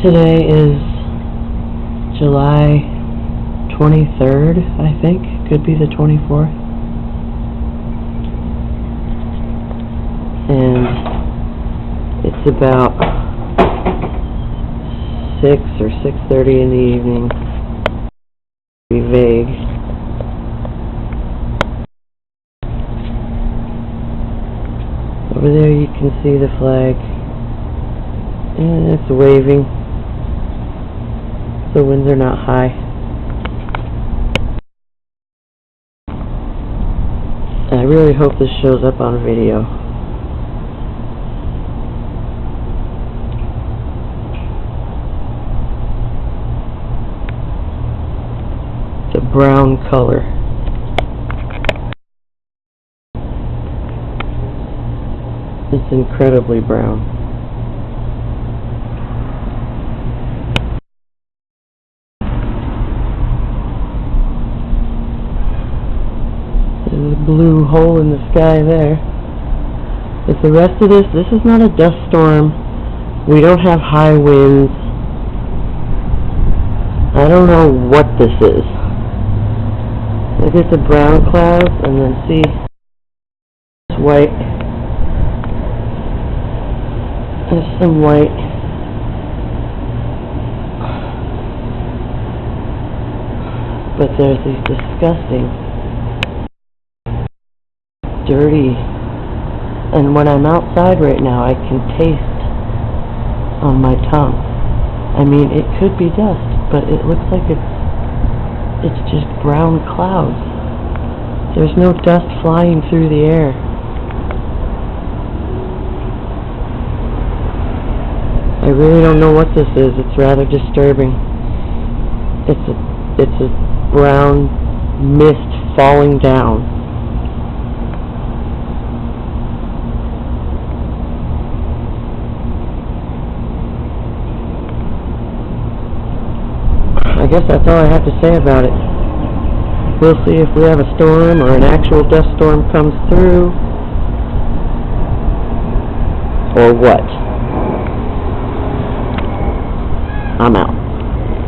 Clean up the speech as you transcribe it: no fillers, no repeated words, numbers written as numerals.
Today is July 23rd, I think. Could be the 24th. And it's about 6 or 6:30 in the evening. Be vague. Over there you can see the flag. And it's waving. The winds are not high. I really hope this shows up on video. It's a brown color. It's incredibly brown. There's a blue hole in the sky there. But the rest of this is not a dust storm. We don't have high winds. I don't know what this is. Look at the brown clouds and then see it's white. There's some white. But there's these disgusting, dirty, and when I'm outside right now I can taste on my tongue. I mean, it could be dust, but it looks like it's just brown clouds. There's no dust flying through the air. I really don't know what this is. It's rather disturbing. It's a brown mist falling down. I guess that's all I have to say about it. We'll see if we have a storm or an actual dust storm comes through, or what. I'm out.